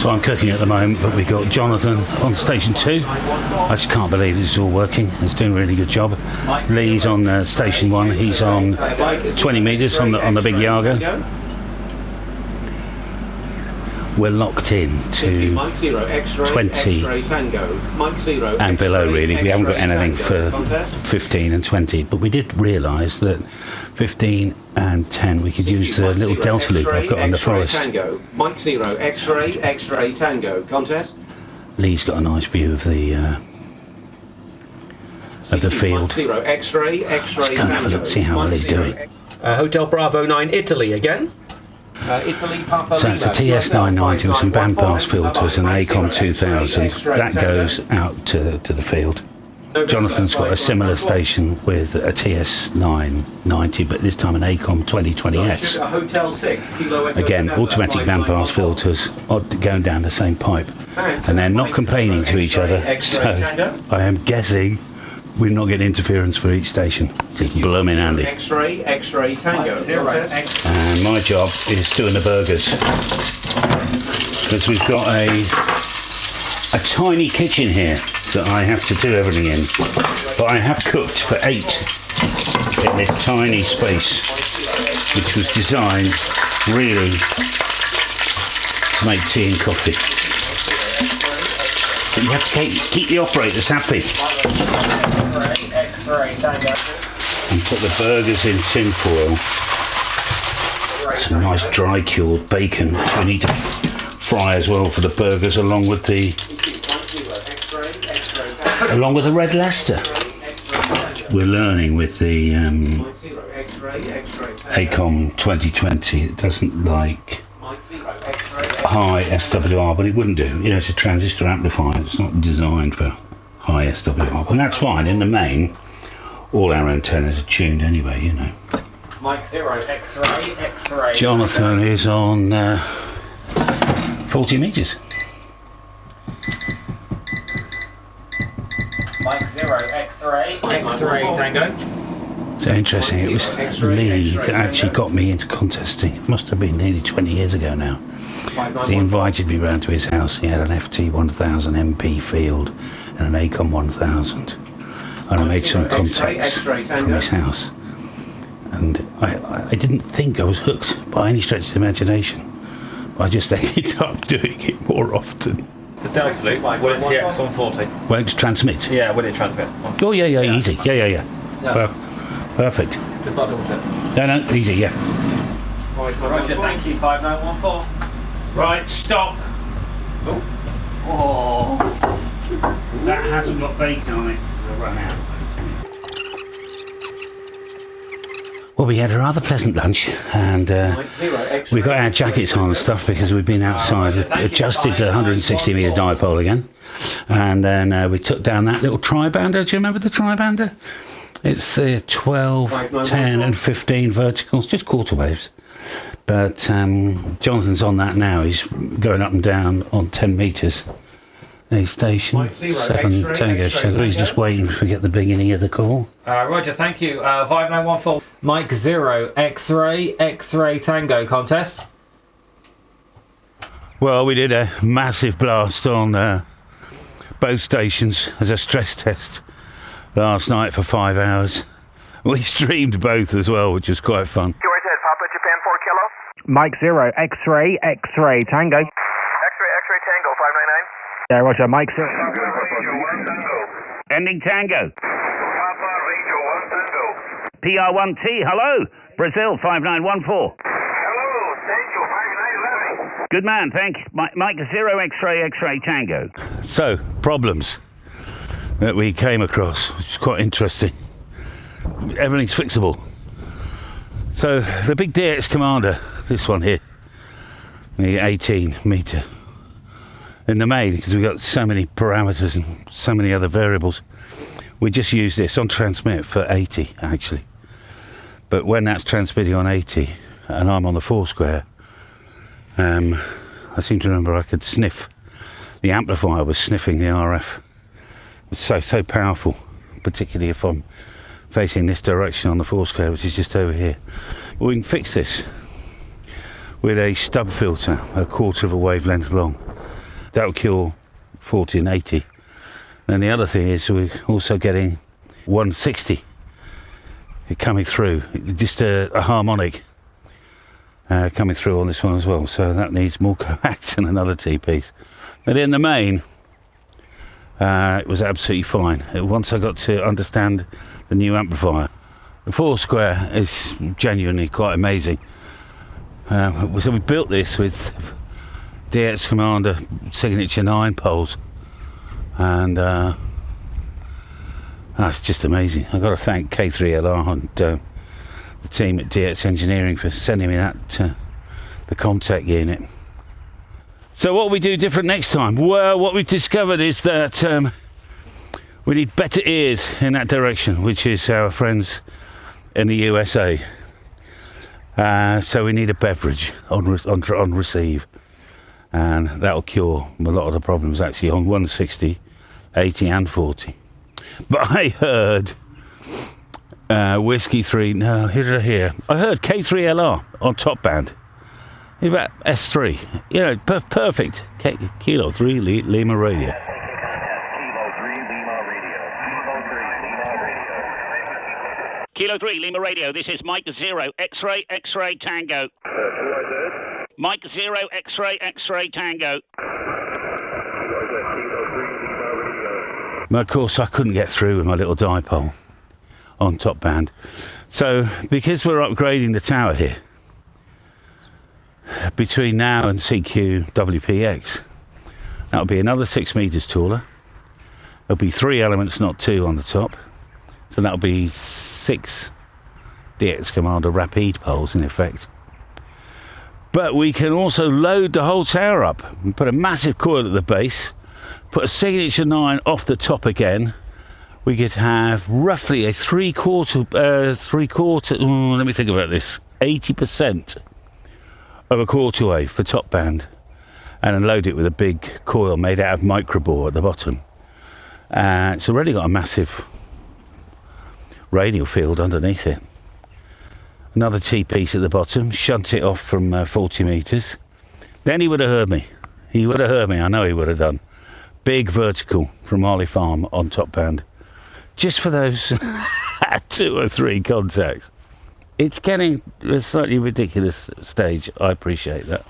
So I'm cooking at the moment, but we've got Jonathan on station 2. I just can't believe this is all working. He's doing a really good job. Lee's on station 1. He's on 20 metres on the big Yago. We're locked in to 20 and below, really. We haven't got anything for 15 and 20, but we did realise that 15 and 10 we could use the little delta loop I've got on the forest. Mike 0, X-ray Tango, contest. Lee's got a nice view of the field. 0, X-ray Let's go and have a look, see how Lee's doing. Hotel Bravo 9, Italy again. Italy, Papa So it's a TS-990 with some bandpass filters and an Acom 2000. That goes out to the field. Jonathan's got a similar station with a TS-990, but this time an Acom 2020S. Again, automatic bandpass filters going down the same pipe. And they're not complaining to each other, so I am guessing we're not getting interference for each station. It's blooming handy. X-ray Tango. And my job is doing the burgers, because we've got a tiny kitchen here that I have to do everything in. But I have cooked for 8 in this tiny space, which was designed really to make tea and coffee. But you have to keep the operators happy. And put the burgers in tin foil. Some nice dry cured bacon we need to fry as well for the burgers, along with the red Leicester. We're learning with the Acom 2020. It doesn't like high SWR, but it wouldn't do. You know, it's a transistor amplifier. It's not designed for high SWR, and that's fine. In the main, all our antennas are tuned anyway, you know. Mike 0, X-ray. Jonathan is on 40 metres. Mike 0, X-ray Tango. So interesting, it was Lee that actually got me into contesting. It must have been nearly 20 years ago now. He invited me round to his house. He had an FT1000 MP field and an Acom 1000. And I made some contacts from his house. And I didn't think I was hooked by any stretch of the imagination. But I just ended up doing it more often. The delta loop, will it TX on 40? Won't transmit? Yeah, will it transmit? Oh, yeah, easy. Yeah. Perfect. Just like double check. No, easy, yeah. Roger, thank you, 5914. Right, stop. Oh. That hasn't got bacon on it. I'll run out. Well, we had a rather pleasant lunch, and we got our jackets on and stuff because we've been outside, adjusted the 160 metre dipole again, and then we took down that little tri-bander. Do you remember the tri-bander? It's the 12, 10 and 15 verticals, just quarter waves. But Jonathan's on that now. He's going up and down on 10 metres. A station, 7 Tango Shadow. He's just waiting to get the beginning of the call. Roger, thank you. 5914. Mike 0, X-ray Tango contest. Well, we did a massive blast on both stations as a stress test last night for 5 hours. We streamed both as well, which was quite fun. Papa Japan 4 Kilo. Mike 0, X-ray Tango. X-ray Tango 599. Yeah, Roger, Mike 0. Ending Tango. Papa Radio 1 Tango. PR1T, hello. Brazil 5914. Hello, thank you, 5911. Good man, thank you. Mike 0, X-ray Tango. So, problems that we came across, which is quite interesting. Everything's fixable. So the big DX Commander, this one here, the 18 metre, in the main, because we've got so many parameters and so many other variables, we just use this on transmit for 80 actually. But when that's transmitting on 80 and I'm on the 4 square, I seem to remember I could sniff. The amplifier was sniffing the RF. It was so powerful, particularly if I'm facing this direction on the 4 square, which is just over here. But we can fix this with a stub filter, a quarter of a wavelength long, That'll cure 40 and 80. And the other thing is we're also getting 160 coming through, just a harmonic coming through on this one as well. So that needs more coax and another T-piece. But in the main, it was absolutely fine. Once I got to understand the new amplifier, the 4 square is genuinely quite amazing. So we built this with DX Commander Signature 9 poles, and that's just amazing. I've got to thank K3LR and the team at DX Engineering for sending me that the Comtek unit. So what we do different next time? Well, what we've discovered is that we need better ears in that direction, which is our friends in the USA. So we need a beverage on receive, and that'll cure a lot of the problems actually on 160, 80 and 40. But I heard Whiskey 3, no, who did I hear? I heard K3LR on top band. About S3, you know, perfect. Kilo 3 Lima radio. Kilo 3 Lima Radio. Kilo 3 Lima radio, this is Mike 0, X-ray, X-ray, Tango. Mike 0, X-ray, X-ray, Tango. Of course, I couldn't get through with my little dipole on top band. So, because we're upgrading the tower here, between now and CQWPX, that'll be another 6 meters taller. There'll be 3 elements, not 2 on the top. So that'll be 6 DX Commander Rapide poles in effect. But we can also load the whole tower up and put a massive coil at the base, put a Signature 9 off the top again. We could have roughly a let me think about this, 80% of a quarter wave for top band, and then load it with a big coil made out of microbore at the bottom. It's already got a massive radial field underneath it. Another T-piece at the bottom, shunt it off from 40 meters. Then he would have heard me. He would have heard me, I know he would have done. Big vertical from Harley Farm on top band. Just for those 2 or 3 contacts. It's getting a slightly ridiculous stage. I appreciate that.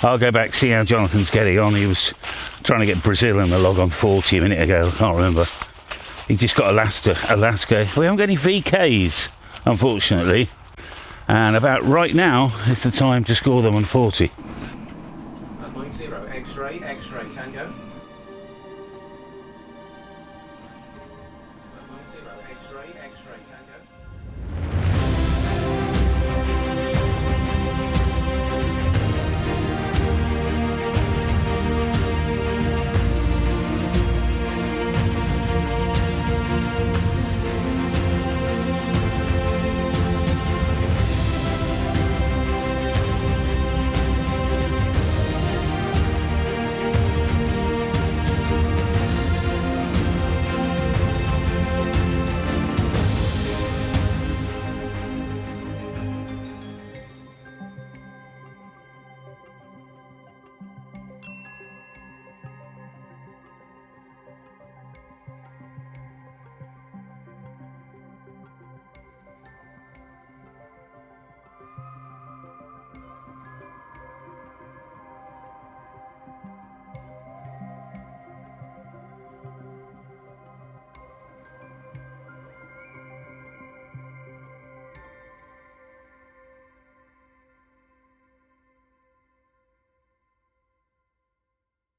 I'll go back, see how Jonathan's getting on. He was trying to get Brazil in the log on 40 a minute ago. I can't remember. He just got Alaska. We haven't got any VKs, unfortunately. And about right now is the time to score them on 40. Mike 0, X-ray, X-ray, Tango. Mike 0, X-ray, X-ray, Tango.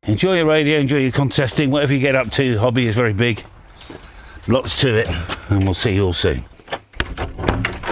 Enjoy your radio, enjoy your contesting, whatever you get up to. The hobby is very big. Lots to it, and we'll see you all soon.